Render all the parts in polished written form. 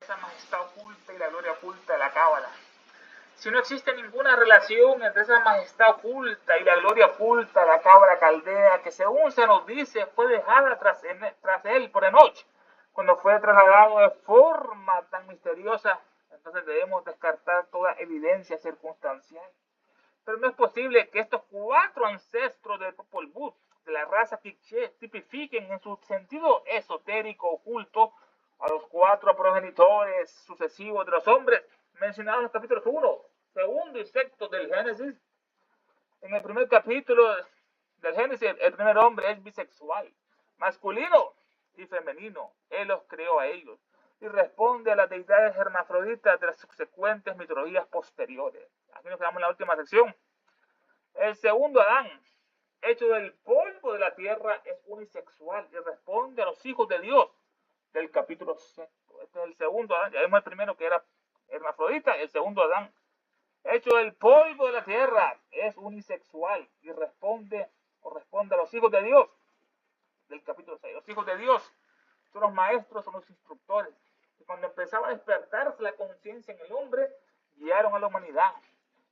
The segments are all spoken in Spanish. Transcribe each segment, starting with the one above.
esa majestad oculta y la gloria oculta de la Cábala. Si no existe ninguna relación entre esa majestad oculta y la gloria oculta de la Cábala caldea, que según se nos dice fue dejada tras él por Enoch, cuando fue trasladado de forma tan misteriosa, entonces debemos descartar toda evidencia circunstancial. Pero no es posible que estos 4 ancestros del Popol Vuh, de la raza Quiché, tipifiquen en su sentido esotérico oculto a los 4 progenitores sucesivos de los hombres mencionados en los capítulos 1, 2 y 6 del Génesis. En el primer capítulo del Génesis, el primer hombre es bisexual, masculino y femenino. Él los creó a ellos y responde a las deidades hermafroditas de las subsecuentes mitologías posteriores. Aquí nos quedamos en la última sección. El segundo Adán, hecho del polvo de la tierra, es unisexual y responde a los hijos de Dios del capítulo 6. Este es el segundo Adán. Ya vimos el primero que era hermafrodita, el segundo Adán, hecho del polvo de la tierra, es unisexual y responde a los hijos de Dios del capítulo 6. Los hijos de Dios son los maestros, son los instructores. Y cuando empezaba a despertarse la conciencia en el hombre, guiaron a la humanidad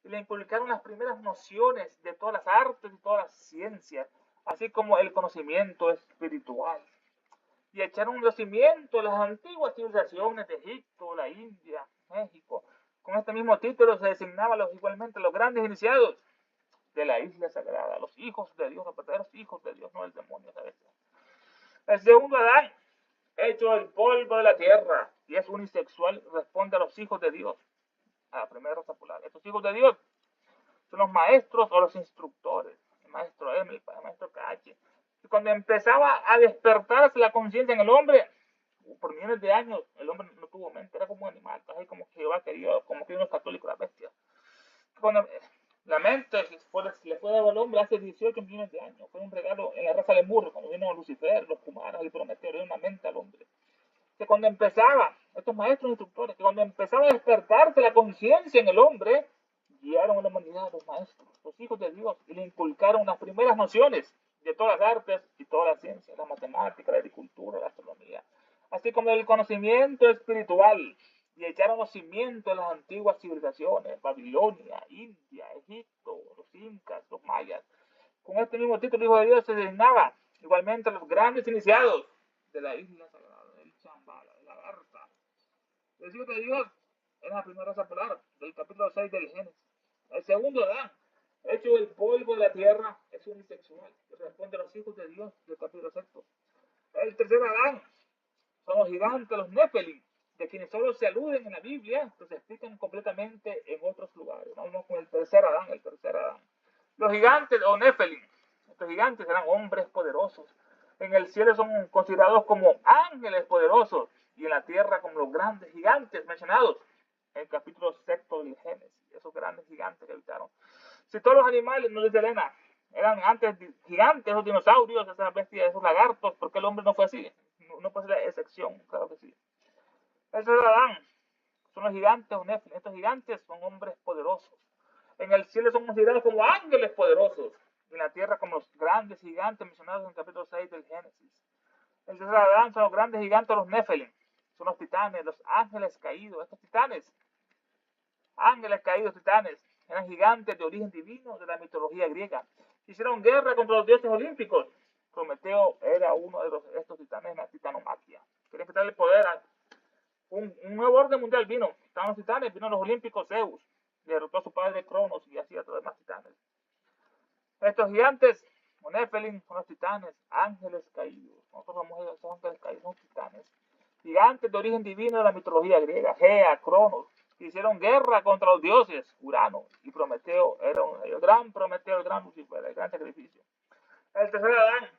y le inculcaron las primeras nociones de todas las artes y todas las ciencias, así como el conocimiento espiritual. Y echaron los cimientos de las antiguas civilizaciones de Egipto, la India, México. Con este mismo título se designaban igualmente los grandes iniciados de la isla sagrada, los hijos de Dios, los verdaderos hijos de Dios, no el demonio, ¿sabes? El segundo Adán, hecho del polvo de la tierra y es unisexual, responde a los hijos de Dios, a la primera raza polar. Estos hijos de Dios son los maestros o los instructores, el maestro Emil, el maestro Cache. Y cuando empezaba a despertarse la conciencia en el hombre, por millones de años, el hombre no tuvo mente, era como un animal, así como que Jehová quería, como que unos católicos, la bestia. Cuando la mente le fue dado al hombre hace 18 millones de años, fue un regalo en la raza de Lemur, cuando vino Lucifer, los Kumaras y Prometeo, le dio una mente al hombre. Que cuando empezaba, estos maestros instructores, que cuando empezaba a despertarse la conciencia en el hombre, guiaron a la humanidad, los maestros, los hijos de Dios, y le inculcaron las primeras nociones de todas las artes y todas las ciencias, la matemática, la agricultura, la astronomía, así como el conocimiento espiritual, y echaron los cimientos de las antiguas civilizaciones, Babilonia, India, Egipto, los incas, los mayas. Con este mismo título, el Hijo de Dios se designaba igualmente a los grandes iniciados de la isla sagrada, del Chambala, de la Garza. El Hijo de Dios es la primera raza polar del capítulo 6 del Génesis. El segundo Adán, hecho del polvo de la tierra, es unisexual, que responde a los hijos de Dios del capítulo 6. El tercer Adán son los gigantes, los Nefelim, de quienes solo se aluden en la Biblia, pero se explican completamente en otros lugares. Vamos con el tercer Adán, Los gigantes o Nefelim, estos gigantes eran hombres poderosos. En el cielo son considerados como ángeles poderosos y en la tierra como los grandes gigantes mencionados en el capítulo 6 del Génesis, esos grandes gigantes que habitaron. Si todos los animales, no dice Elena, eran antes gigantes, esos dinosaurios, esas bestias, esos lagartos, ¿por qué el hombre no fue así? No puede ser la excepción, claro que sí. Eso es Adán, son los gigantes o Nefilim. Estos gigantes son hombres poderosos. En el cielo son considerados como ángeles poderosos. Y en la tierra como los grandes gigantes mencionados en el capítulo 6 del Génesis. El tercer Adán son los grandes gigantes, los Nefilim. Son los titanes, los ángeles caídos. Estos titanes, ángeles caídos, titanes, eran gigantes de origen divino de la mitología griega. Hicieron guerra contra los dioses olímpicos. Prometeo era uno de estos titanes, la titanomaquia. Querían quitarle el poder a un nuevo orden mundial vino. Estaban los titanes, vino los olímpicos, Zeus, derrotó a su padre Cronos y así a todos los demás titanes. Estos gigantes, Nefelim, son los titanes, ángeles caídos. Nosotros somos esos ángeles caídos, son titanes. Gigantes de origen divino de la mitología griega, Gea, Cronos, que hicieron guerra contra los dioses, Urano y Prometeo, era el gran Prometeo, el gran Lucifer, el gran sacrificio. El tercer Adán,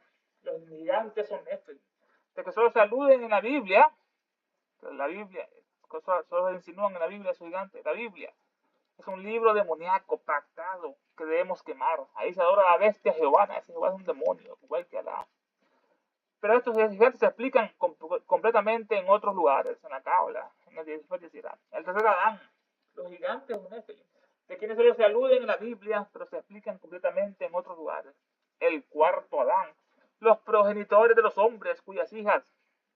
los gigantes son Nefelim, de que solo se aluden en la Biblia solo se insinúan en la Biblia esos gigantes. La Biblia es un libro demoníaco pactado que debemos quemar. Ahí se adora a la bestia Jehová. Ese Jehová es un demonio, igual que Alá. Pero estos gigantes se explican completamente en otros lugares, en la Cábala, en el El tercer Adán, los gigantes de quienes solo se aluden en la Biblia, pero se explican completamente en otros lugares. El cuarto Adán, los progenitores de los hombres cuyas hijas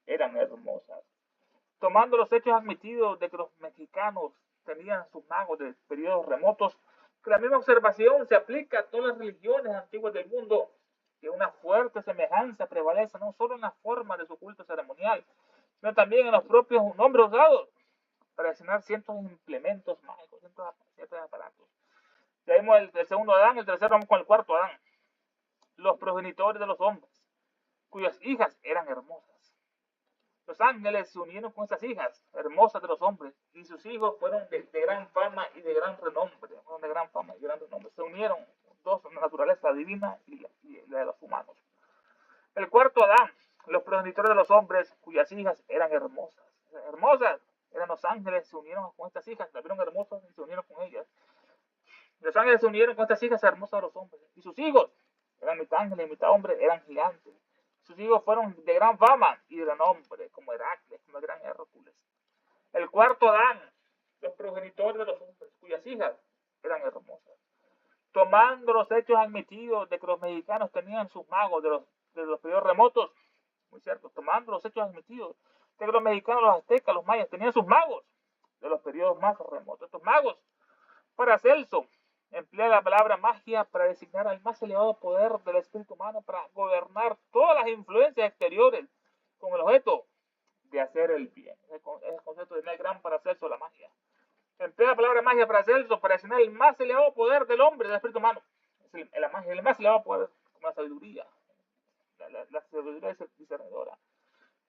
eran hermosas. Tomando los hechos admitidos de que los mexicanos tenían sus magos de periodos remotos, que la misma observación se aplica a todas las religiones antiguas del mundo, que una fuerte semejanza prevalece no solo en la forma de su culto ceremonial, sino también en los propios nombres usados para designar ciertos implementos mágicos, ciertos aparatos. Ya vimos el segundo Adán, el tercero vamos con el cuarto Adán. Los progenitores de los hombres, cuyas hijas eran hermosas. Los ángeles se unieron con estas hijas hermosas de los hombres, y sus hijos fueron de gran fama y de gran renombre. Se unieron dos naturalezas, la divina y la de los humanos. El cuarto Adán, los progenitores de los hombres, cuyas hijas eran hermosas. Hermosas eran los ángeles, se unieron con estas hijas, las vieron hermosas y se unieron con ellas. Los ángeles se unieron con estas hijas hermosas de los hombres, y sus hijos eran mitad ángeles y mitad hombres, eran gigantes. Sus hijos fueron de gran fama y de renombre, como Heracles, como el gran Hércules. El cuarto Adán, los progenitores de los hombres, cuyas hijas eran hermosas. Tomando los hechos admitidos de que los mexicanos tenían sus magos de los periodos remotos, muy cierto, tomando los hechos admitidos de que los mexicanos, los aztecas, los mayas tenían sus magos de los periodos más remotos. Estos magos, Paracelso, emplea la palabra magia para designar al más elevado poder del espíritu humano para gobernar todas las influencias exteriores con el objeto de hacer el bien. Es el concepto de gran Paracelso, la magia. Emplea la palabra magia Paracelso para designar el más elevado poder del hombre, del espíritu humano. Es la magia, el más elevado poder, como la sabiduría. La sabiduría discernidora.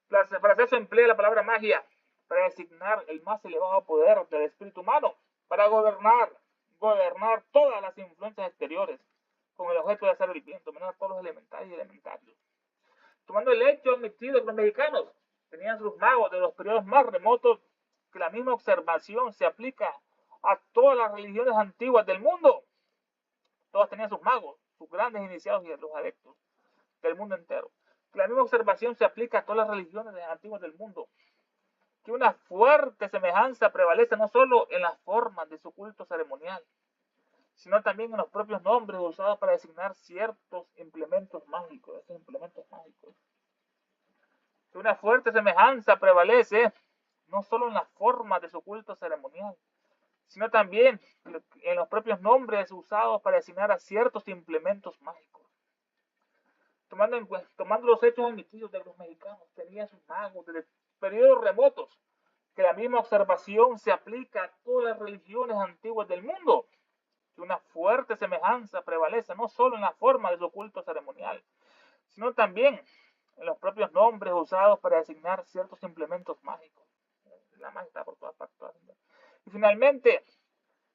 Paracelso emplea la palabra magia para designar el más elevado poder del espíritu humano para gobernar todas las influencias exteriores con el objeto de hacer el bien, dominar todos los elementales y elementarios. Tomando el hecho admitido que los mexicanos tenían sus magos de los periodos más remotos, que la misma observación se aplica a todas las religiones antiguas del mundo. Todas tenían sus magos, sus grandes iniciados y los adeptos del mundo entero. Que la misma observación se aplica a todas las religiones antiguas del mundo. Que una fuerte semejanza prevalece no solo en las formas de su culto ceremonial, sino también en los propios nombres usados para designar ciertos implementos mágicos, estos implementos mágicos. Que una fuerte semejanza prevalece no solo en las formas de su culto ceremonial, sino también en los propios nombres usados para designar a ciertos implementos mágicos. Tomando los hechos admitidos de que los mexicanos tenían sus magos desde periodos remotos, que la misma observación se aplica a todas las religiones antiguas del mundo, que una fuerte semejanza prevalece no solo en la forma de su culto ceremonial, sino también en los propios nombres usados para designar ciertos implementos mágicos. La magia está por todas partes. Y finalmente,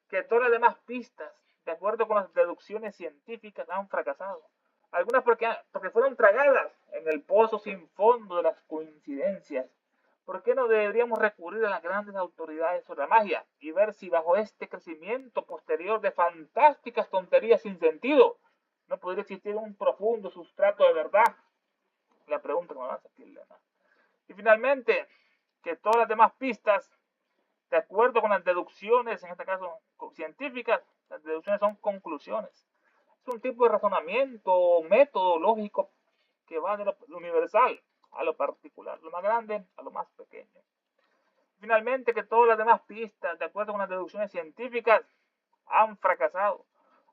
que todas las demás pistas, de acuerdo con las deducciones científicas, han fracasado. Algunas porque fueron tragadas en el pozo sin fondo de las coincidencias. ¿Por qué no deberíamos recurrir a las grandes autoridades sobre la magia y ver si bajo este crecimiento posterior de fantásticas tonterías sin sentido no podría existir un profundo sustrato de verdad? La pregunta que me lanza aquí, Elena. Y finalmente, que todas las demás pistas, de acuerdo con las deducciones, en este caso científicas, las deducciones son conclusiones. Es un tipo de razonamiento, método lógico que va de lo universal a lo particular, lo más grande a lo más pequeño. Finalmente, que todas las demás pistas, de acuerdo con las deducciones científicas, han fracasado.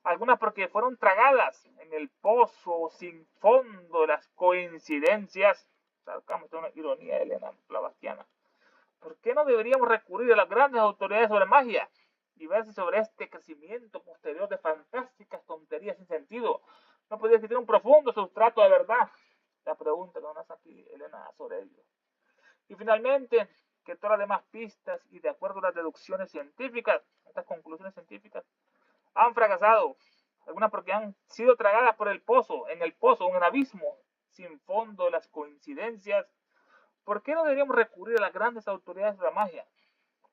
Algunas porque fueron tragadas en el pozo sin fondo de las coincidencias. Sacamos una ironía de Elena Blavatsky. ¿Por qué no deberíamos recurrir a las grandes autoridades sobre magia y ver si sobre este crecimiento posterior de fantásticas tonterías sin sentido no podría existir un profundo sustrato de verdad? La pregunta que nos hace aquí Elena sobre ello. Y finalmente, que todas las demás pistas y de acuerdo a las deducciones científicas, estas conclusiones científicas, han fracasado. Algunas porque han sido tragadas por el pozo, en el abismo sin fondo de las coincidencias. ¿Por qué no deberíamos recurrir a las grandes autoridades de la magia?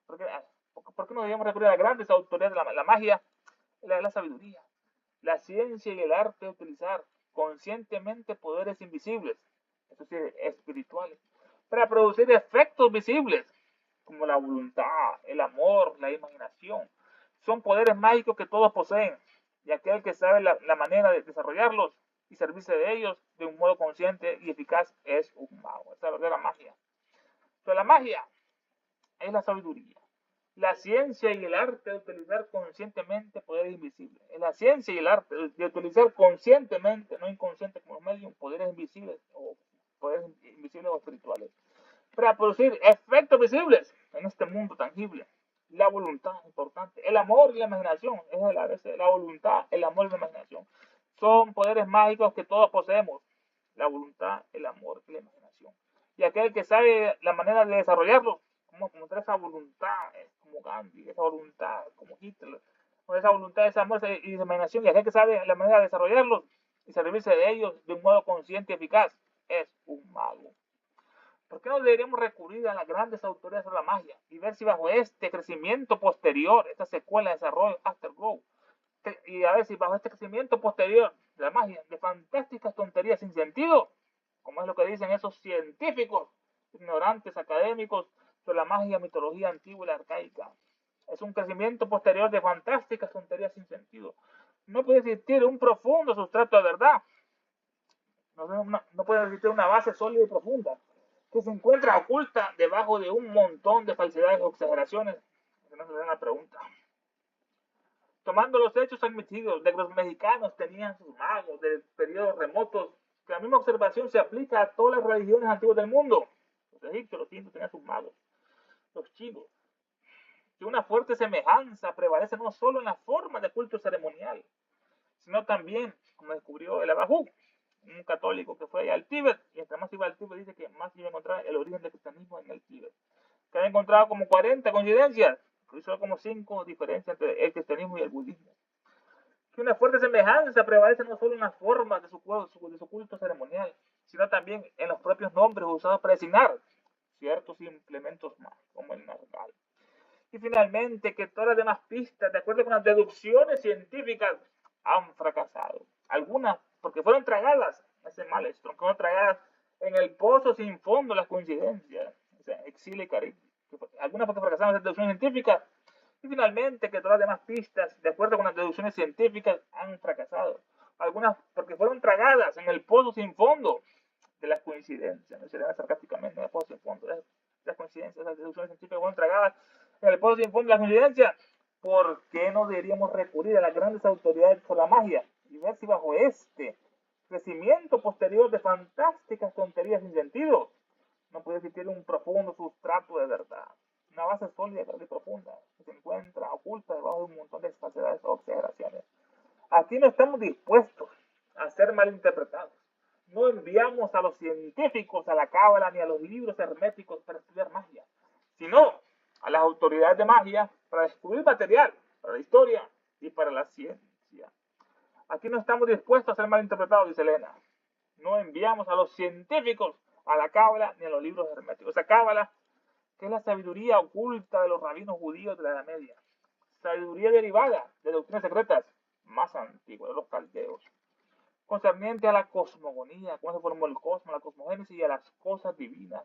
¿Por qué no deberíamos recurrir a las grandes autoridades de la magia? La sabiduría, la ciencia y el arte de utilizar conscientemente poderes invisibles, es decir, espirituales, para producir efectos visibles, como la voluntad, el amor, la imaginación. Son poderes mágicos que todos poseen, y aquel que sabe la manera de desarrollarlos y servirse de ellos de un modo consciente y eficaz es un mago. Esa es la verdadera magia. Pero la magia es la sabiduría. La ciencia y el arte de utilizar conscientemente poderes invisibles. Es la ciencia y el arte de utilizar conscientemente, no inconsciente como medium, poderes invisibles o espirituales para producir efectos visibles en este mundo tangible. La voluntad es importante. El amor y la imaginación es a la vez la voluntad, el amor y la imaginación. Son poderes mágicos que todos poseemos. La voluntad, el amor y la imaginación. Y aquel que sabe la manera de desarrollarlos, como mostrar esa voluntad, como Gandhi, esa voluntad, como Hitler, o esa voluntad, esa amor y esa imaginación, y aquel que sabe la manera de desarrollarlos y servirse de ellos de un modo consciente y eficaz, es un mago. ¿Por qué no deberíamos recurrir a las grandes autoridades sobre la magia y ver si bajo este crecimiento posterior, esta secuela de desarrollo, Afterglow, y a ver si bajo este crecimiento posterior de la magia, de fantásticas tonterías sin sentido, como es lo que dicen esos científicos, ignorantes, académicos, sobre la magia, mitología antigua y la arcaica? Es un crecimiento posterior de fantásticas tonterías sin sentido. No puede existir un profundo sustrato de verdad. No puede existir una base sólida y profunda que se encuentra oculta debajo de un montón de falsedades o exageraciones. Que no se dan la pregunta. Tomando los hechos admitidos de que los mexicanos tenían sus magos de periodos remotos, que la misma observación se aplica a todas las religiones antiguas del mundo. Los egipcios, los indios tenían sus magos, los chinos. Que una fuerte semejanza prevalece no solo en la forma de culto ceremonial, sino también, como descubrió el Abajú, un católico que fue allá al Tíbet, y entre más iba al Tíbet dice que más iba a encontrar el origen del cristianismo en el Tíbet, que había encontrado como 40 coincidencias, pero solo como 5 diferencias entre el cristianismo y el budismo. Que una fuerte semejanza prevalece no solo en las formas de su culto ceremonial, sino también en los propios nombres usados para designar ciertos implementos más, como el nargal. Y finalmente, que todas las demás pistas, de acuerdo con las deducciones científicas, han fracasado. Algunas porque fueron tragadas, ese maelstrom, fueron tragadas en el pozo sin fondo las coincidencias, o sea, exilio y cariño. Algunas porque fracasaron las deducciones científicas, y finalmente que todas las demás pistas, de acuerdo con las deducciones científicas, han fracasado. Algunas porque fueron tragadas en el pozo sin fondo de las coincidencias, no se llama sarcásticamente, en el pozo sin fondo, las coincidencias, las deducciones científicas fueron tragadas en el pozo sin fondo de las coincidencias. ¿Por qué no deberíamos recurrir a las grandes autoridades por la magia y ver si bajo este crecimiento posterior de fantásticas tonterías sin sentido no puede existir un profundo sustrato de verdad, una base sólida y profunda que se encuentra oculta debajo de un montón de falsedades o exageraciones? Aquí no estamos dispuestos a ser malinterpretados. No enviamos a los científicos a la cábala ni a los libros herméticos para estudiar magia, sino a las autoridades de magia para descubrir material para la historia y para la ciencia. Aquí no estamos dispuestos a ser malinterpretados, dice Elena. No enviamos a los científicos a la cábala ni a los libros herméticos. Esa cábala, que es la sabiduría oculta de los rabinos judíos de la Edad Media. Sabiduría derivada de doctrinas secretas más antiguas de los caldeos, concerniente a la cosmogonía, cómo se formó el cosmos, la cosmogénesis y a las cosas divinas,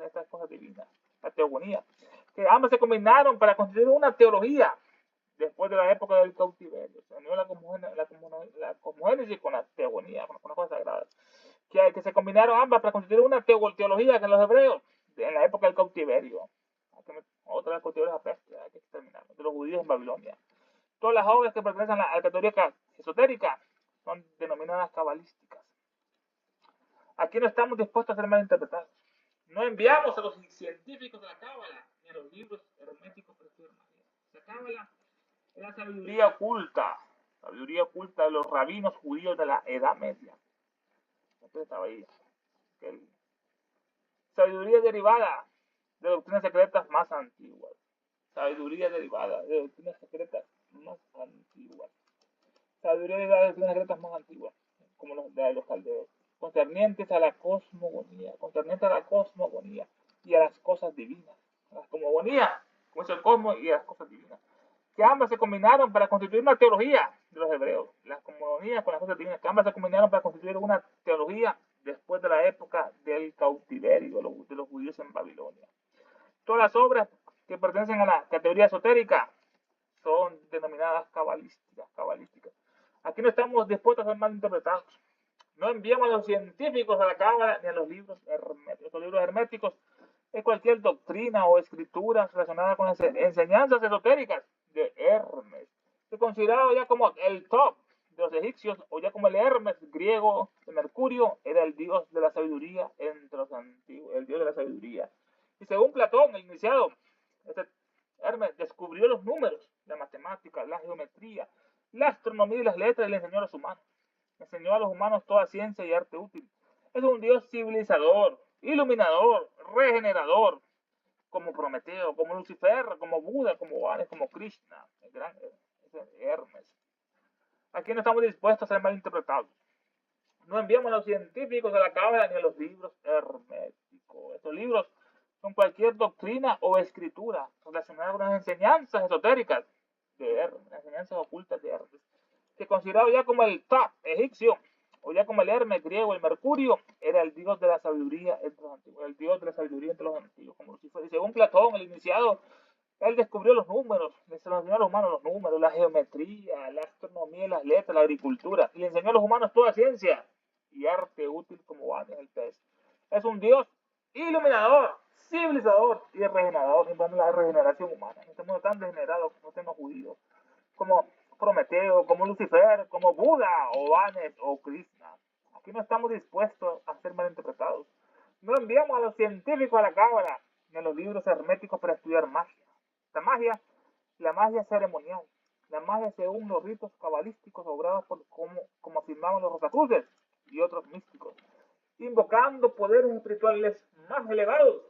estas cosas divinas, la teogonía, que ambas se combinaron para constituir una teología después de la época del cautiverio. Se unió la cosmogénesis con la teogonía, con las cosas sagradas, que se combinaron ambas para constituir una teología que en los hebreos, en la época del cautiverio. Otra vez cautiverio es la peste, hay que exterminarlo, de los judíos en Babilonia. Todas las obras que pertenecen a la categoría esotérica son denominadas cabalísticas. Aquí no estamos dispuestos a ser malinterpretados. No enviamos a los científicos de la cábala ni a los libros herméticos para estudiar magia. La cábala es la sabiduría oculta de los rabinos judíos de la Edad Media. Entonces estaba ahí. Sabiduría derivada de doctrinas secretas más antiguas. Sabiduría derivada de doctrinas secretas más antiguas. Sabiduría derivada de doctrinas secretas más antiguas, como de los caldeos, concernientes a la cosmogonía y a las cosas divinas. A la cosmogonía, como es el cosmos, y a las cosas divinas. Que ambas se combinaron para constituir una teología de los hebreos. La cosmogonía con las cosas divinas, que ambas se combinaron para constituir una teología después de la época del cautiverio de los judíos en Babilonia. Todas las obras que pertenecen a la categoría esotérica son denominadas cabalísticas. Aquí no estamos dispuestos a ser malinterpretados. No enviamos a los científicos a la cábala ni a los libros herméticos. Los libros herméticos es cualquier doctrina o escritura relacionada con las enseñanzas esotéricas de Hermes, que considerado ya como el top de los egipcios, o ya como el Hermes griego de Mercurio, era el dios de la sabiduría entre los antiguos, el dios de la sabiduría. Y según Platón, el iniciado, este Hermes descubrió los números, la matemática, la geometría, la astronomía y las letras, y le enseñó a los humanos. Enseñó a los humanos toda ciencia y arte útil. Es un dios civilizador, iluminador, regenerador, como Prometeo, como Lucifer, como Buda, como Ares, como Krishna, el gran Hermes. Aquí no estamos dispuestos a ser malinterpretados. No enviamos a los científicos a la cábala ni a los libros herméticos. Estos libros son cualquier doctrina o escritura relacionada con las enseñanzas esotéricas de Hermes, las enseñanzas ocultas de Hermes, que considerado ya como el top egipcio, o ya como el Hermes griego, el Mercurio, era el dios de la sabiduría entre los antiguos, el dios de la sabiduría entre los antiguos, como Lucifer. Y según Platón, el iniciado, él descubrió los números, le enseñó a los humanos los números, la geometría, la astronomía, las letras, la agricultura, y le enseñó a los humanos toda ciencia y arte útil como Anes el pez. Es un dios iluminador, civilizador y regenerador, inventando la regeneración humana. En este mundo tan degenerado como tenemos judíos, como Prometeo, como Lucifer, como Buda, o Anes, o Krishna. Aquí no estamos dispuestos a ser malinterpretados. No enviamos a los científicos a la cábala, ni a los libros herméticos para estudiar magia. La magia ceremonial, la magia según los ritos cabalísticos obrados por, como afirmaban los Rosacruces y otros místicos, invocando poderes espirituales más elevados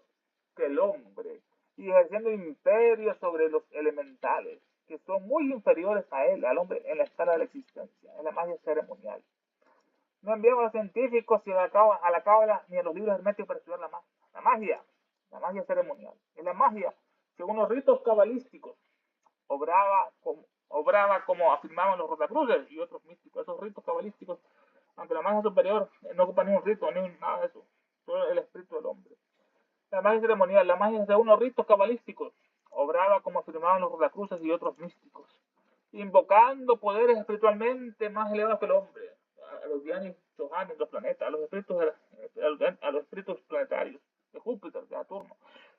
que el hombre y ejerciendo imperios sobre los elementales, que son muy inferiores a él, al hombre, en la escala de la existencia, en la magia ceremonial. No enviamos a los científicos a la cábala ni a los libros herméticos para estudiar la magia. La magia ceremonial. En la magia, según los ritos cabalísticos, obraba como afirmaban los Rosacruces y otros místicos. Esos ritos cabalísticos, aunque la magia superior no ocupa ni un rito, ni nada de eso, solo el espíritu del hombre. La magia ceremonial, la magia según los ritos cabalísticos, obraba como afirmaban los Rosacruces y otros místicos, invocando poderes espiritualmente más elevados que el hombre, a los Dianis, Johannes, los planetas, a los espíritus planetarios, de Júpiter, de Saturno,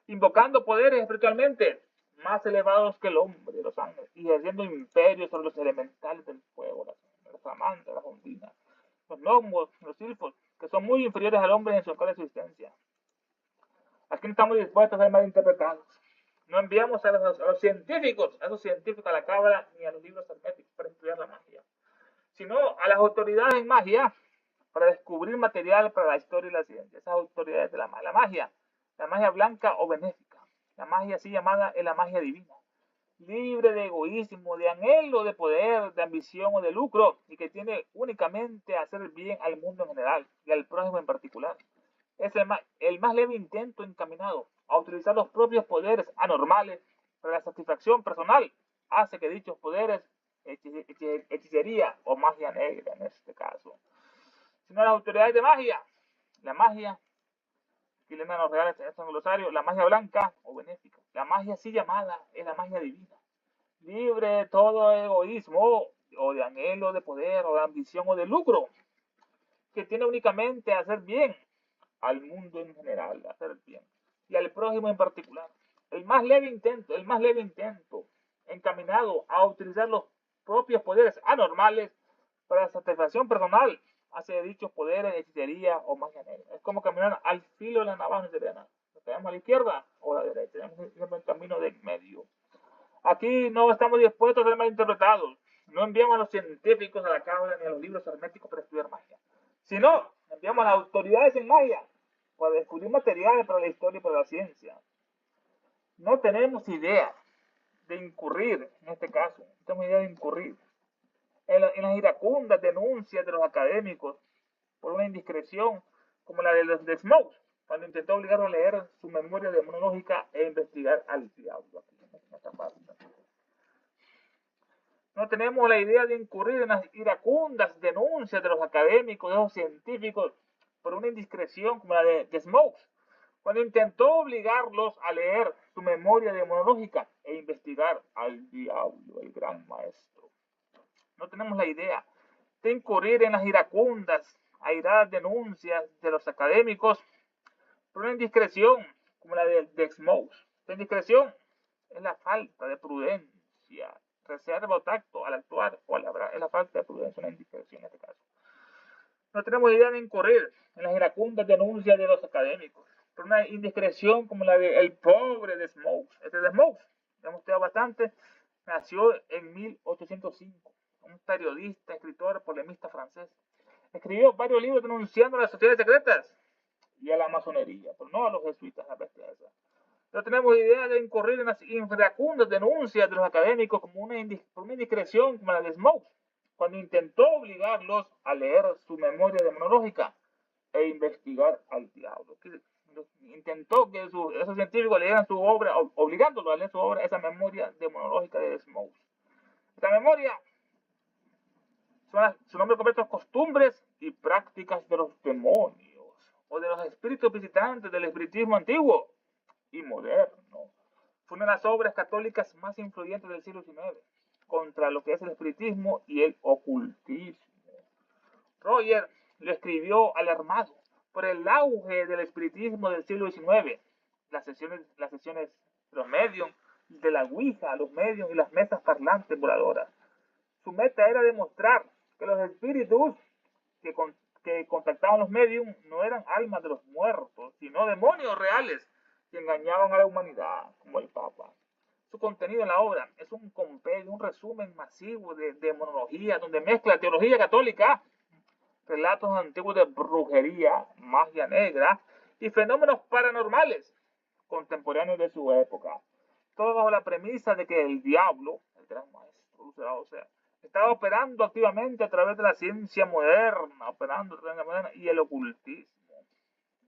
invocando poderes espiritualmente más elevados que el hombre, los ángeles, y ejerciendo imperios sobre los elementales del fuego, las salamandras, las ondinas, los gnomos, los silfos, que son muy inferiores al hombre en su escala de existencia. Aquí no estamos dispuestos a ser malinterpretados. No enviamos a los científicos, a esos científicos a la cábala ni a los libros herméticos para estudiar la magia, sino a las autoridades en magia para descubrir material para la historia y la ciencia. Esas autoridades de la magia blanca o benéfica, la magia así llamada es la magia divina, libre de egoísmo, de anhelo de poder, de ambición o de lucro, y que tiene únicamente a hacer bien al mundo en general y al prójimo en particular. Es el más leve intento encaminado a utilizar los propios poderes anormales para la satisfacción personal, hace que dichos poderes, hechicería o magia negra en este caso, sino las autoridades de magia, la magia, aquí le dan los reales en este glosario, la magia blanca o benéfica, la magia así llamada es la magia divina, libre de todo egoísmo o de anhelo de poder o de ambición o de lucro, que tiene únicamente a hacer bien al mundo en general, hacer bien, y al prójimo en particular. El más leve intento encaminado a utilizar los propios poderes anormales para la satisfacción personal hacia dichos poderes de hechicería o magia negra. Es como caminar al filo de la navaja siberiana. Nos quedamos a la izquierda o a la derecha. Tenemos un camino de medio. Aquí no estamos dispuestos a ser malinterpretados. No enviamos a los científicos a la cábala ni a los libros herméticos para estudiar magia. Sino, enviamos a las autoridades en magia para descubrir materiales para la historia y para la ciencia. No tenemos idea de incurrir, en este caso, no tenemos idea de incurrir en las iracundas denuncias de los académicos por una indiscreción como la de los de Smoke, cuando intentó obligarlo a leer su memoria demonológica e investigar al diablo aquí en esta parte. No tenemos la idea de incurrir en las iracundas denuncias de los académicos, de los científicos, por una indiscreción como la de Smoke, cuando intentó obligarlos a leer su memoria demonológica e investigar al diablo, el gran maestro. No tenemos la idea de incurrir en las iracundas, airadas denuncias de los académicos por una indiscreción como la de Desmos. La indiscreción es la falta de prudencia, reserva o tacto al actuar o al hablar. Es la falta de prudencia, una indiscreción en este caso. No tenemos idea de incurrir en las iracundas denuncias de los académicos por una indiscreción como la del pobre Desmos. Este Desmos, hemos estudiado bastante, nació en 1805, un periodista, escritor, polemista francés. Escribió varios libros denunciando a las sociedades secretas y a la masonería, pero no a los jesuitas, la bestia esa. No tenemos idea de incurrir en las infracundas denuncias de los académicos como por una indiscreción como la de Smoke, cuando intentó obligarlos a leer su memoria demonológica e investigar al diablo. Intentó que esos científicos leyeran su obra, obligándolos a leer su obra, esa memoria demonológica de Smoke. Esta memoria, su nombre completo es Costumbres y Prácticas de los Demonios, o de los espíritus visitantes del espiritismo antiguo y moderno. Fue una de las obras católicas más influyentes del siglo XIX contra lo que es el espiritismo y el ocultismo. Roger lo escribió alarmado por el auge del espiritismo del siglo XIX, las sesiones de los medios, de la Ouija, los medios y las mesas parlantes voladoras. Su meta era demostrar que los espíritus que contactaban los mediums no eran almas de los muertos, sino demonios reales que engañaban a la humanidad, como el Papa. Su contenido en la obra es un compendio, un resumen masivo de demonología, donde mezcla teología católica, relatos antiguos de brujería, magia negra y fenómenos paranormales contemporáneos de su época. Todo bajo la premisa de que el diablo, el gran maestro, o sea, estaba operando activamente a través de la ciencia moderna, y el ocultismo.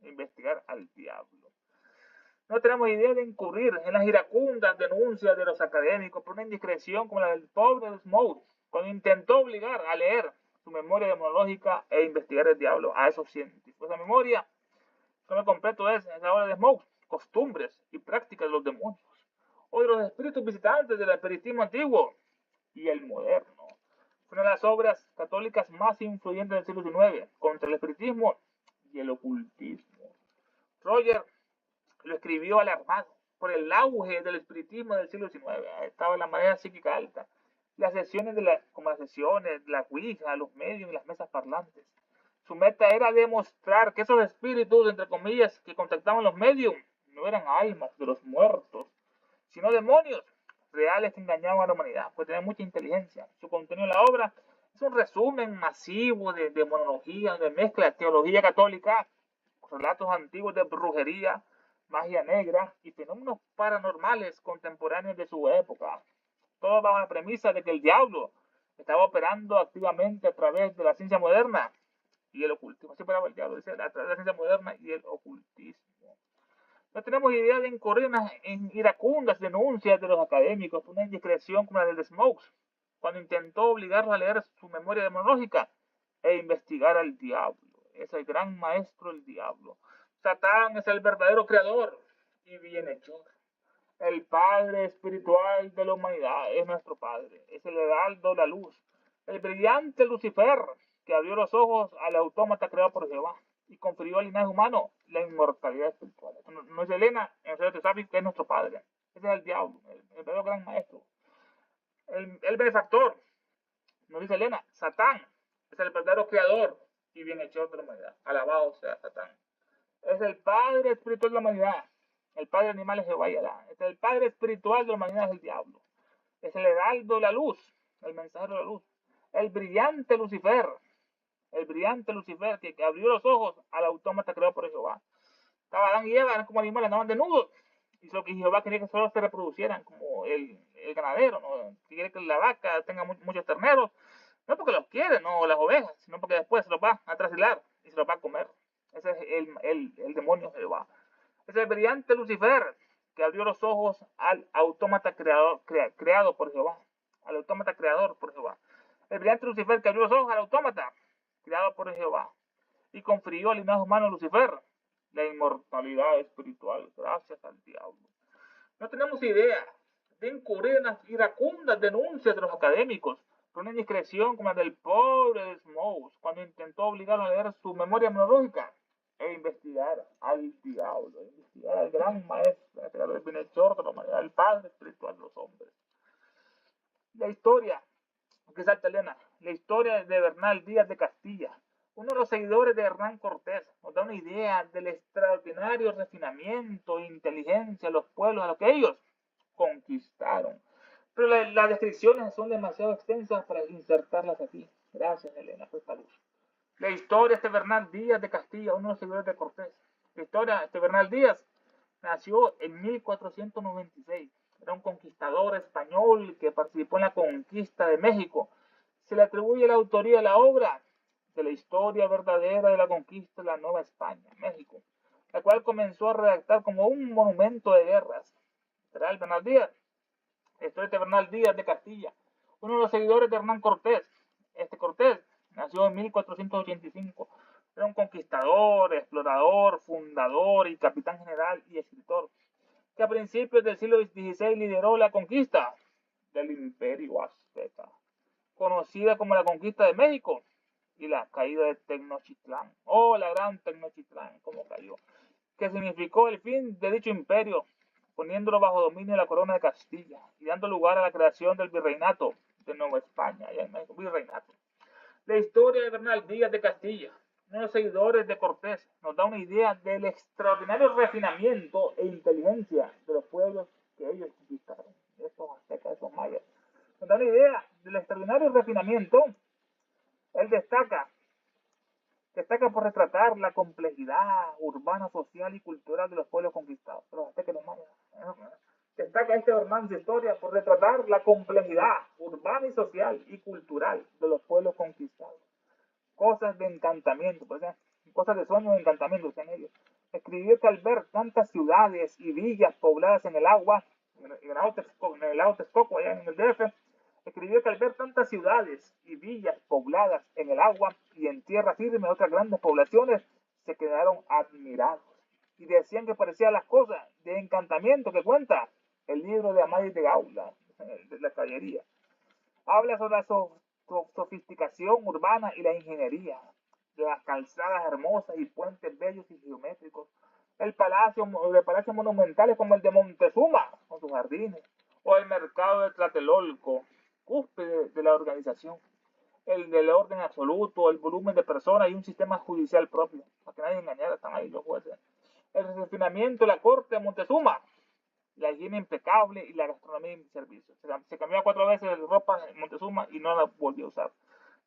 Investigar al diablo. No tenemos idea de incurrir en las iracundas denuncias de los académicos por una indiscreción como la del pobre Smoke, cuando intentó obligar a leer su memoria demonológica e investigar el diablo a esos científicos. Esa memoria, su nombre completo es, en la obra de Smoke, Costumbres y Prácticas de los Demonios, o de los espíritus visitantes del espiritismo antiguo y el moderno. Fue una de las obras católicas más influyentes del siglo XIX contra el espiritismo y el ocultismo. Roger lo escribió alarmado por el auge del espiritismo del siglo XIX. Estaba la manera psíquica alta. Las sesiones como las sesiones, la Ouija, los medios y las mesas parlantes. Su meta era demostrar que esos espíritus, entre comillas, que contactaban los medios, no eran almas de los muertos, sino demonios reales que engañaban a la humanidad, pues tenía mucha inteligencia. Su contenido en la obra es un resumen masivo de demonología, de mezcla de teología católica, relatos antiguos de brujería, magia negra y fenómenos paranormales contemporáneos de su época. Todo bajo la premisa de que el diablo estaba operando activamente a través de la ciencia moderna y el ocultismo. Así operaba el diablo, dice, a través de la ciencia moderna y el ocultismo. No tenemos idea de incurrir en iracundas denuncias de los académicos por una indiscreción como la del Smokes, cuando intentó obligarlos a leer su memoria demonológica e investigar al diablo. Es el gran maestro el diablo. Satán es el verdadero creador y bienhechor. El Padre espiritual de la humanidad es nuestro Padre. Es el heraldo de la luz. El brillante Lucifer que abrió los ojos al autómata creado por Jehová y confirió al linaje humano la inmortalidad espiritual. No es Elena, en el te sabe que es nuestro Padre. Ese es el diablo, el verdadero gran maestro. El benefactor, nos dice Elena, Satán es el verdadero creador y bienhechor de la humanidad. Alabado sea Satán. Es el Padre espiritual de la humanidad. El Padre animal es Jehová y Alá. Es el Padre espiritual de la humanidad, es el diablo. Es el heraldo de la luz, el mensajero de la luz. El brillante Lucifer que abrió los ojos al autómata creado por Jehová. Estaba Adán y Eva, eran como animales, andaban desnudos. Y lo que Jehová quería que solo se reproducieran, como el ganadero, ¿no? Que quiere que la vaca tenga muchos terneros, no porque los quiere, no las ovejas, sino porque después se los va a trasladar y se los va a comer. Ese es el demonio Jehová. Es el brillante Lucifer que abrió los ojos al autómata creado por Jehová. Al autómata creador por Jehová. El brillante Lucifer que abrió los ojos al autómata creado por Jehová. Y confirió al linaje humano Lucifer la inmortalidad espiritual. Gracias al diablo. No tenemos idea de incurrir en las iracundas denuncias de los académicos por una indiscreción como la del pobre Smokes cuando intentó obligarlo a leer su memoria monológica e investigar al diablo, investigar al gran maestro, el bienhechor de la humanidad, el padre espiritual de los hombres. La historia, que salta Elena, la historia de Bernal Díaz de Castilla, uno de los seguidores de Hernán Cortés, nos da una idea del extraordinario refinamiento e inteligencia de los pueblos a los que ellos conquistaron. Pero las descripciones son demasiado extensas para insertarlas aquí. Gracias, Elena, por esta luz. La historia de Bernal Díaz de Castilla, uno de los seguidores de Cortés. La historia de Bernal Díaz nació en 1496. Era un conquistador español que participó en la conquista de México. Se le atribuye la autoría de la obra de la historia verdadera de la conquista de la Nueva España, México, la cual comenzó a redactar como un monumento de guerras. Será el Bernal Díaz, la historia de Bernal Díaz de Castilla, uno de los seguidores de Hernán Cortés. Este Cortés nació en 1485. Era un conquistador, explorador, fundador y capitán general y escritor, que a principios del siglo XVI lideró la conquista del Imperio Azteca, conocida como la conquista de México y la caída de Tenochtitlán, la gran Tenochtitlán, como cayó, que significó el fin de dicho imperio, poniéndolo bajo dominio de la corona de Castilla y dando lugar a la creación del virreinato de Nueva España, allá en México, virreinato. La historia de Bernal Díaz de Castilla, uno de los seguidores de Cortés, nos da una idea del extraordinario refinamiento e inteligencia de los pueblos que ellos conquistaron, estos aztecas, estos mayas. Nos da una idea del extraordinario refinamiento. Él destaca por retratar la complejidad urbana, social y cultural de los pueblos conquistados, los aztecas y los mayas. Destaca este Hernán de historia por retratar la complejidad urbana y social y cultural de los pueblos conquistados. Cosas de encantamiento, por ejemplo, cosas de sueño de encantamiento en ellos. Escribió que al ver tantas ciudades y villas pobladas en el agua, en el lago Texcoco, allá en el DF, escribió que al ver tantas ciudades y villas pobladas en el agua y en tierra firme otras grandes poblaciones, se quedaron admirados y decían que parecían las cosas de encantamiento que cuenta el libro de Amadís de Gaula, de la caballería. Habla sobre la sofisticación urbana y la ingeniería, de las calzadas hermosas y puentes bellos y geométricos, de palacios monumentales como el de Montezuma, con sus jardines, o el mercado de Tlatelolco, cúspide de la organización, el del orden absoluto, el volumen de personas y un sistema judicial propio, para que nadie engañara, están ahí los jueces. El refinamiento de la corte de Montezuma, la higiene impecable y la gastronomía y servicios. Se cambió 4 veces de ropa en Montezuma y no la volvió a usar.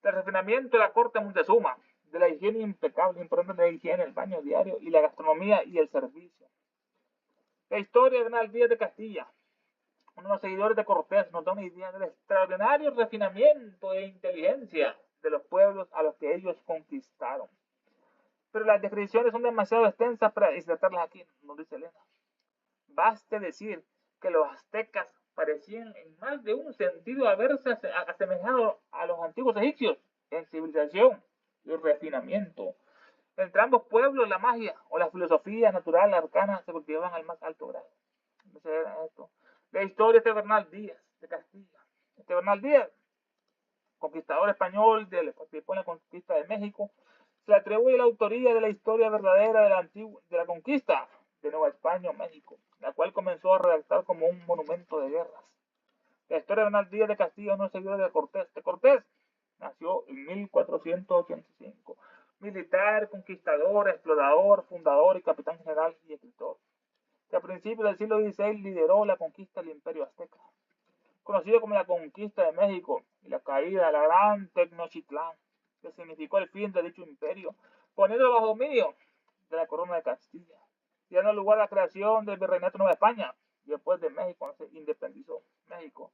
El refinamiento de la corte de Montezuma, de la higiene impecable, importante de la higiene, el baño diario y la gastronomía y el servicio. La historia de Bernal Díaz de Castilla, uno de los seguidores de Cortés, nos da una idea del extraordinario refinamiento e inteligencia de los pueblos a los que ellos conquistaron. Pero las descripciones son demasiado extensas para insertarlas aquí, nos dice Elena. Baste decir que los aztecas parecían en más de un sentido haberse asemejado a los antiguos egipcios en civilización y refinamiento. Entre ambos pueblos la magia o la filosofía natural arcana se cultivaban al más alto grado. Esto. La historia de Bernal Díaz de Castilla. Bernal Díaz, conquistador español, participó en la conquista de México, se le atribuye la autoría de la historia verdadera de la conquista de Nueva España o México, la cual comenzó a redactar como un monumento de guerras. La historia de Bernal Díaz de Castilla no seguidor de Cortés. Cortés nació en 1485. Militar, conquistador, explorador, fundador y capitán general y escritor, que a principios del siglo XVI lideró la conquista del Imperio Azteca, conocido como la conquista de México y la caída de la gran Tenochtitlán, que significó el fin de dicho imperio, poniéndolo bajo dominio de la corona de Castilla, y dando lugar a la creación del virreinato de Nueva España, y después de México, se independizó México.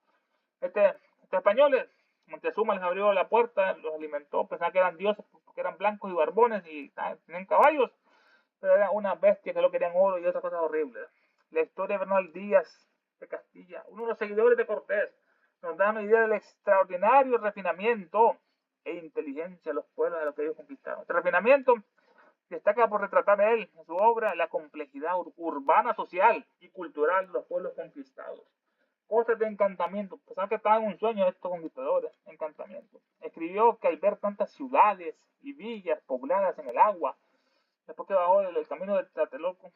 Estos españoles, Montezuma les abrió la puerta, los alimentó, pensaban que eran dioses porque eran blancos y barbones y tenían caballos, pero eran unas bestias que lo querían oro y otras cosas horribles. La historia de Bernal Díaz de Castilla, uno de los seguidores de Cortés, nos da una idea del extraordinario refinamiento e inteligencia de los pueblos a los que ellos conquistaron. Este refinamiento destaca por retratar él en su obra la complejidad urbana, social y cultural de los pueblos conquistados. Cosas de encantamiento, pensaban que estaban en un sueño estos conquistadores, encantamiento. Escribió que al ver tantas ciudades y villas pobladas en el agua, después que bajó el camino de Tlatelolco,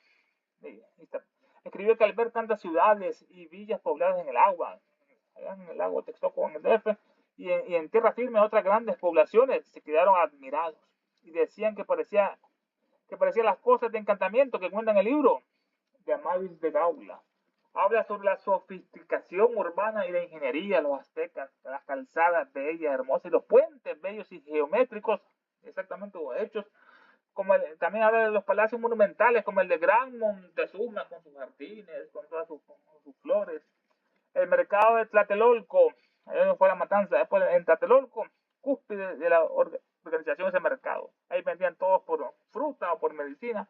escribió que al ver tantas ciudades y villas pobladas en el agua, allá en el lago Texcoco, en el DF, y en tierra firme otras grandes poblaciones, se quedaron admirados y decían que parecían las cosas de encantamiento que cuentan el libro de Amadís de Gaula. Habla sobre la sofisticación urbana y la ingeniería, los aztecas, las calzadas bellas, hermosas, y los puentes bellos y geométricos, exactamente hechos, también habla de los palacios monumentales, como el de Gran Montezuma, con sus jardines, con todas sus flores. El mercado de Tlatelolco, allá fue la matanza, después en Tlatelolco, cúspide de la organización de ese mercado. Ahí vendían todos por fruta o por medicina.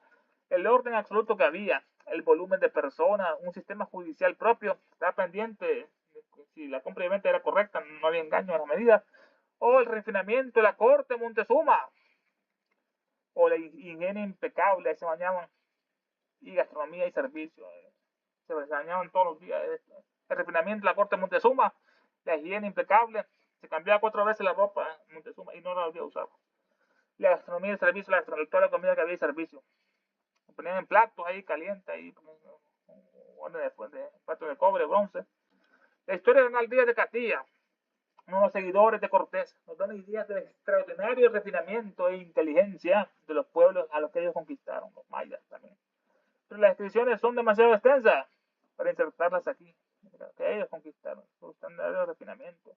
El orden absoluto que había, el volumen de personas, un sistema judicial propio, estaba pendiente si la compra y venta era correcta, no había engaño en las medidas, o el refinamiento de la corte Montezuma, o la higiene impecable, se bañaban, y gastronomía y servicio, se bañaban todos los días. El refinamiento de la corte Montezuma, la higiene impecable, se cambiaba 4 veces la ropa en Montezuma y no la volvía a usar. La gastronomía y el servicio, toda la comida que había y servicio. Se ponían en platos ahí calientes, ahí, de platos de cobre, bronce. La historia de Hernán Díaz de Castilla, uno de los seguidores de Cortés, nos dan ideas del extraordinario refinamiento e inteligencia de los pueblos a los que ellos conquistaron, los mayas también. Pero las descripciones son demasiado extensas para insertarlas aquí, que ellos conquistaron, su extraordinario refinamiento.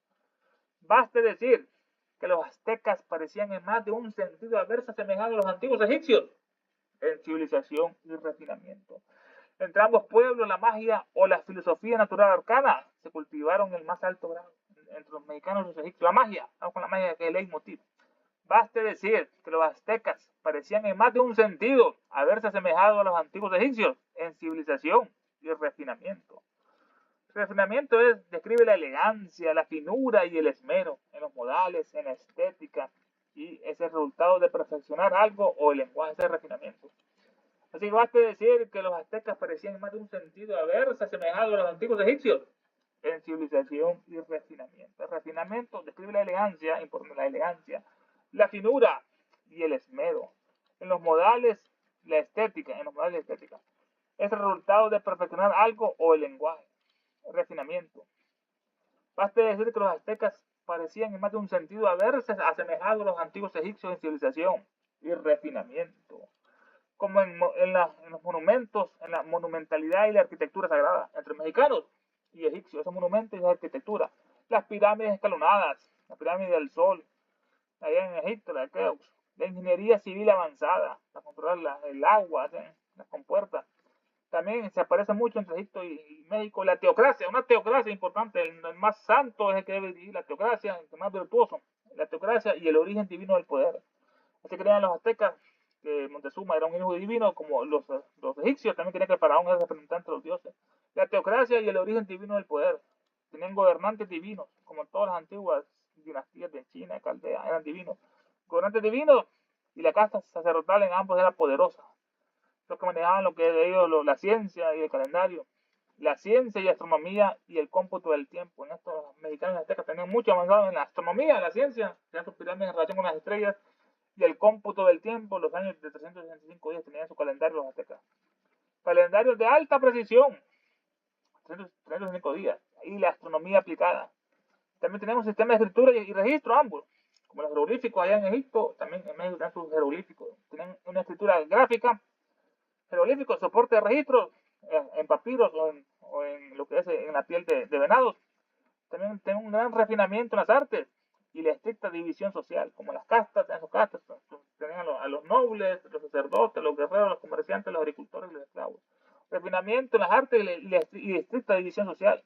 Baste decir que los aztecas parecían en más de un sentido haberse asemejado a los antiguos egipcios en civilización y refinamiento. Entre ambos pueblos, la magia o la filosofía natural arcana se cultivaron en el más alto grado. Entre los mexicanos y los egipcios, la magia, vamos con la magia que es el leitmotiv. Baste decir que los aztecas parecían en más de un sentido haberse asemejado a los antiguos egipcios en civilización y refinamiento. El refinamiento describe la elegancia, la finura y el esmero en los modales, en la estética, y es el resultado de perfeccionar algo o el lenguaje de refinamiento. Así que basta decir que los aztecas parecían en más de un sentido haberse asemejado a los antiguos egipcios en civilización y refinamiento. El refinamiento describe la elegancia, la finura y el esmero. En los modales, la estética, es el resultado de perfeccionar algo o el lenguaje. El refinamiento. Basta decir que los aztecas parecían en más de un sentido haberse asemejado a los antiguos egipcios en civilización y refinamiento. Como en los monumentos, en la monumentalidad y la arquitectura sagrada entre mexicanos y egipcios, esos monumentos y la arquitectura. Las pirámides escalonadas, la pirámide del Sol, allá en Egipto, la de Keops, la ingeniería civil avanzada para controlar el agua, las compuertas. También se aparece mucho entre Egipto y México la teocracia, una teocracia importante, el más santo es el que debe dirigir la teocracia, el más virtuoso, la teocracia y el origen divino del poder. Así creían los aztecas que Montezuma era un hijo divino, como los egipcios también creían que el faraón era el representante de los dioses. La teocracia y el origen divino del poder. Tenían gobernantes divinos, como en todas las antiguas dinastías de China, de Caldea, eran divinos. Gobernantes divinos y la casta sacerdotal en ambos era poderosa. Los que manejaban lo que es ellos, la ciencia y el calendario. La ciencia y astronomía y el cómputo del tiempo. En estos los mexicanos y aztecas tenían mucho avanzado en la astronomía, en la ciencia, tenían sus pirámides en relación con las estrellas y el cómputo del tiempo, los años de 365 días tenían su calendario los aztecas. Calendarios de alta precisión, 365 días, y la astronomía aplicada. También tenemos sistemas de escritura y registro ambos, como los jeroglíficos allá en Egipto, también en México tenían sus jeroglíficos. Tienen una escritura gráfica, jeroglíficos, soporte de registros en papiros o en lo que es en la piel de venados. También tienen un gran refinamiento en las artes y la estricta división social, como las castas, esos castas, tenían a los nobles, los sacerdotes, los guerreros, los comerciantes, los agricultores y los esclavos. Refinamiento en las artes y estricta división social.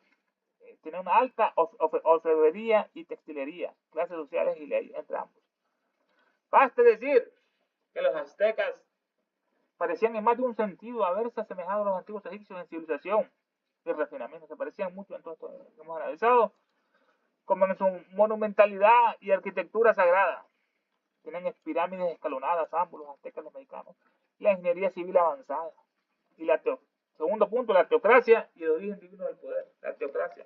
Tienen una alta orfebrería y textilería, clases sociales y leyes, entre ambos. Basta decir que los aztecas parecían en más de un sentido haberse asemejado a los antiguos egipcios en civilización y refinamiento. Se parecían mucho en todo esto que hemos analizado, como en su monumentalidad y arquitectura sagrada. Tienen pirámides escalonadas, ambos, los aztecas y los mexicanos. La ingeniería civil avanzada. Y segundo punto, la teocracia y el origen divino del poder. La teocracia.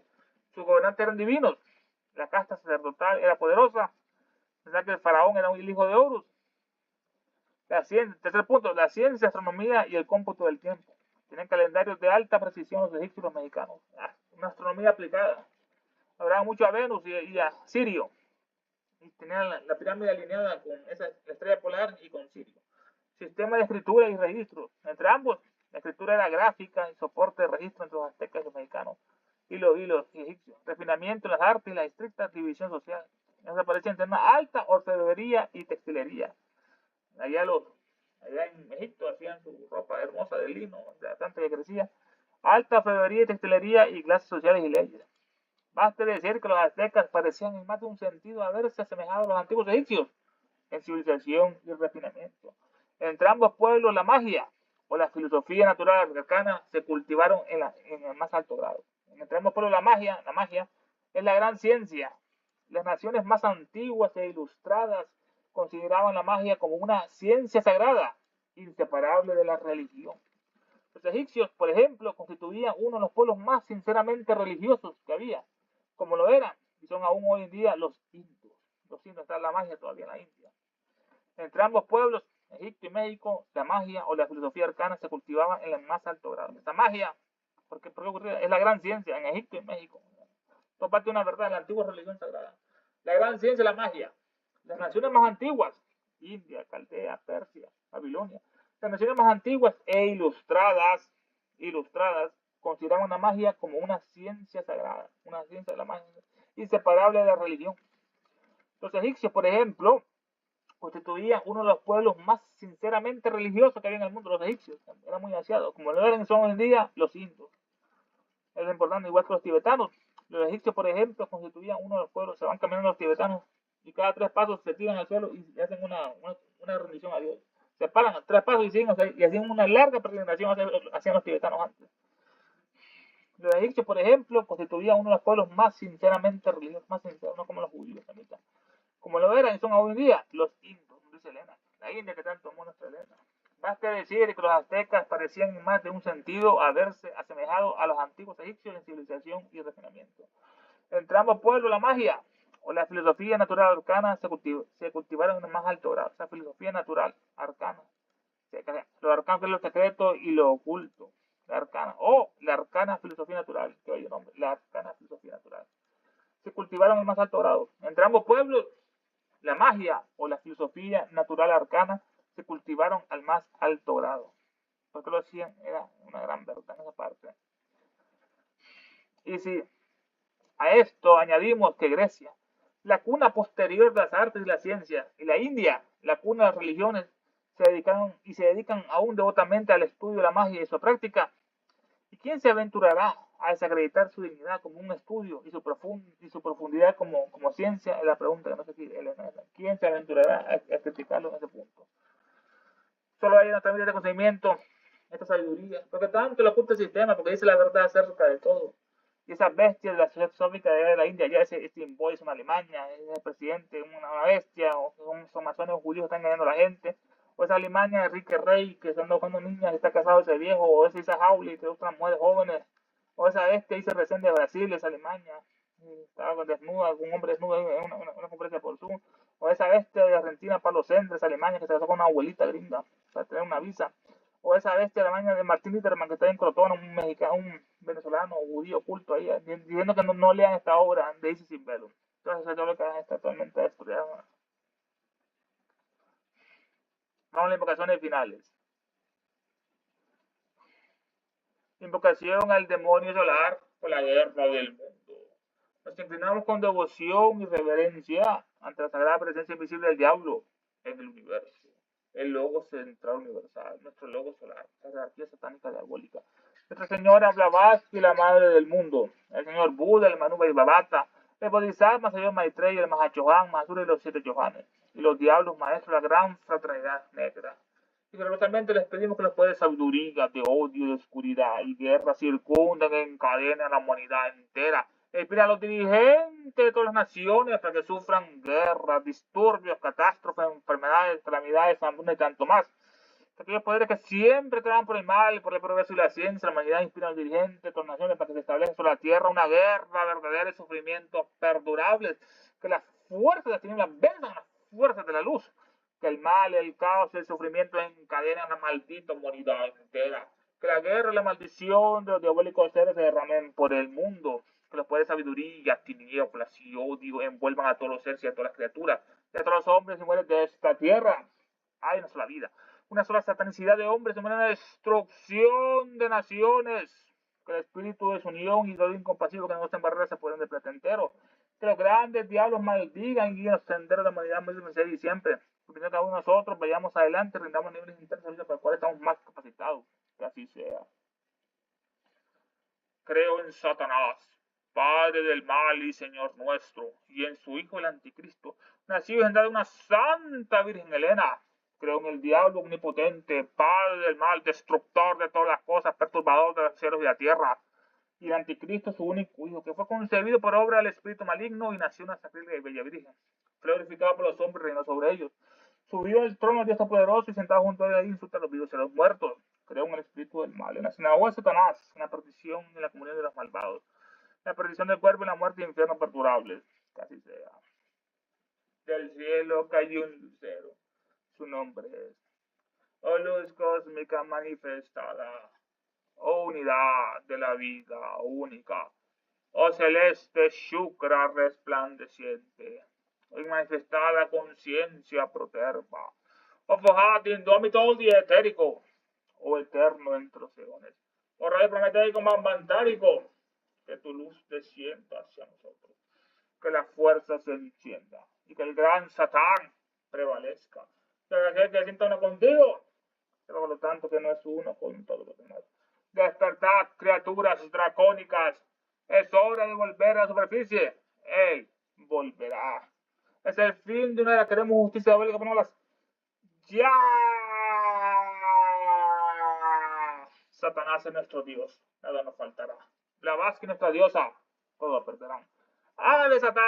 Sus gobernantes eran divinos. La casta sacerdotal era poderosa. Pensaba que el faraón era un hijo de Horus. Tercer punto, la ciencia, astronomía y el cómputo del tiempo. Tienen calendarios de alta precisión los egipcios y los mexicanos. Una astronomía aplicada. Habrá mucho a Venus y a Sirio. Y tenían la pirámide alineada con esa la estrella polar y con Sirio. Sistema de escritura y registro. Entre ambos, la escritura era gráfica y soporte de registro entre los aztecas y los mexicanos y los egipcios. Refinamiento en las artes y la estricta división social. Eso aparece entre una alta orfebrería y textilería. Allá en Egipto hacían su ropa hermosa de lino, de tanto que crecía. Alta orfebrería y textilería y clases sociales y leyes. Basta decir que los aztecas parecían en más de un sentido haberse asemejado a los antiguos egipcios en civilización y refinamiento. Entre ambos pueblos la magia o la filosofía natural arcana se cultivaron en el más alto grado. Entre ambos pueblos la magia es la gran ciencia. Las naciones más antiguas e ilustradas consideraban la magia como una ciencia sagrada, inseparable de la religión. Los egipcios, por ejemplo, constituían uno de los pueblos más sinceramente religiosos que había, como lo eran y son aún hoy en día los indios. Los indios, está la magia todavía en la India. Entre ambos pueblos, Egipto y México, la magia o la filosofía arcana se cultivaba en el más alto grado. Esta magia, porque es la gran ciencia en Egipto y México. Esto parte de una verdad en la antigua religión sagrada. La gran ciencia es la magia. Las naciones más antiguas, India, Caldea, Persia, Babilonia, las naciones más antiguas e ilustradas, consideraban la magia como una ciencia sagrada, una ciencia de la magia inseparable de la religión. Los egipcios, por ejemplo, constituían uno de los pueblos más sinceramente religiosos que había en el mundo, los egipcios. Eran muy aseados, como lo eran son hoy en día los indios. Es importante, igual que los tibetanos. Los egipcios, por ejemplo, constituían uno de los pueblos, se van caminando los tibetanos y cada 3 pasos se tiran al suelo y hacen una rendición a Dios. Se paran a 3 pasos y siguen, o sea, y hacían una larga peregrinación hacia los tibetanos antes. Los egipcios, por ejemplo, constituían uno de los pueblos más sinceramente religiosos, más sinceros, no como los judíos, amita. Como lo eran y son hoy en día los indios, dice Elena, la India que tanto amó nuestra Elena. Basta decir que los aztecas parecían en más de un sentido haberse asemejado a los antiguos egipcios en civilización y refinamiento. Entre ambos pueblos la magia o la filosofía natural arcana se cultivaron en el más alto grado. Esa filosofía natural arcana. Lo arcano que es lo secreto y lo oculto. La arcana. O la arcana filosofía natural, que oye el nombre, la arcana filosofía natural. Se cultivaron en el más alto grado. Entre ambos pueblos la magia o la filosofía natural arcana se cultivaron al más alto grado. Porque lo hacían era una gran verdad en esa parte. Y si a esto añadimos que Grecia, la cuna posterior de las artes y la ciencia, y la India, la cuna de las religiones, se dedican aún devotamente al estudio de la magia y su práctica. ¿Y quién se aventurará a desacreditar su dignidad como un estudio y su profundidad como ciencia? Es la pregunta que no sé si Elena. ¿Quién se aventurará a criticarlo en ese punto? Solo hay una tramita de conocimiento, esta sabiduría, porque tanto le oculta el sistema, porque dice la verdad acerca de todo. Y esas bestias de la sociedad sóvica de la India, ya ese Steve Boy es una Alemania, es el presidente, una bestia, o son masones o judíos que están engañando a la gente, o esa Alemania de Enrique Rey, que están buscando niñas, y está casado ese viejo, o esa Isa Hawley, que otras mujeres jóvenes, o esa bestia dice recién de Brasil, esa Alemania, estaba desnuda, un hombre desnudo en una conferencia por Zoom, o esa bestia de Argentina, Pablo Sendres, Alemania, que se casó con una abuelita gringa para tener una visa, o esa bestia de Alemania de Martín Litterman, que está en Crotona, un mexicano, un venezolano, judío oculto ahí, diciendo que no lean esta obra de Isis Invellum. Entonces, eso es lo que está totalmente destruido. Vamos a las invocaciones finales. Invocación al demonio solar por la guerra del mundo. Nos inclinamos con devoción y reverencia ante la sagrada presencia invisible del diablo en el universo. El logo central universal, nuestro logo solar, la jerarquía satánica diabólica. Nuestra Señora Blavatsky, la madre del mundo. El Señor Buda, el Manu Vaibhavata, el Bodhisattva, el Señor Maitreya, el Mahachohan, Mahasura y los 7 Chohanes. Y los diablos maestros de la gran fraternidad negra. Y fervorosamente les pedimos que los poderes de sabiduría, de odio, de oscuridad y guerra circundan y encadenen a la humanidad entera. Pide a los dirigentes de todas las naciones para que sufran guerras, disturbios, catástrofes, enfermedades, calamidades, hambruna y tanto más. Aquellos poderes que siempre trabajan por el mal, por el progreso y la ciencia, la humanidad inspira a los dirigentes de todas las naciones para que se establezca sobre la tierra una guerra verdadera y sufrimientos perdurables. Que las fuerzas de las tinieblas venzan a las fuerzas de la luz. que el mal, el caos y el sufrimiento encadenan la maldita humanidad entera, que la guerra y la maldición de los diabólicos seres se derramen por el mundo, que los poderes de sabiduría, tinieblas y odio envuelvan a todos los seres y a todas las criaturas, y a todos los hombres y mujeres de esta tierra. Hay una sola vida, una sola satanicidad de hombres, una destrucción de naciones, que el espíritu de su unión y de odio incompasivo que no estén barreras se pueden del planeta entero, que los grandes diablos maldigan y guíen los senderos de la humanidad misericordia y siempre, porque cada uno de nosotros vayamos adelante, rindamos niveles internos para el cual estamos más capacitados, que así sea. Creo en Satanás, padre del mal y señor nuestro, y en su hijo el anticristo, nacido y engendrado de una santa virgen Helena. Creo en el diablo omnipotente, padre del mal, destructor de todas las cosas, perturbador de los cielos y la tierra. Y el anticristo, su único hijo, que fue concebido por obra del espíritu maligno y nació una sacrílega y bella virgen. Fue glorificado por los hombres y reinó sobre ellos. Subió al trono del Dios Todopoderoso y sentado junto a él insulta a los vivos y a los muertos. Creo en el espíritu del mal, en la sinagoga de Satanás, en la perdición y en la comunión de los malvados, la perdición del cuerpo y la muerte y infierno perdurables. Que así sea. Del cielo cayó un lucero. Su nombre es, oh luz cósmica manifestada, oh unidad de la vida única, oh celeste Shukra resplandeciente, oh manifestada conciencia proterva, oh fojate indómito y etérico, oh eterno entre los eones, oh rey prometeico manvantárico, que tu luz descienda hacia nosotros, que la fuerza se encienda y que el gran Satán prevalezca, que aquel que sienta uno contigo, pero por lo tanto que no es uno con todos los demás. Despertad, criaturas dracónicas, es hora de volver a la superficie. Él volverá. Es el fin de una era, queremos justicia diabólica, ponerlas ya. Satanás es nuestro Dios, nada nos faltará. Blavatsky nuestra diosa, todos perderán. ¡Ave Satán!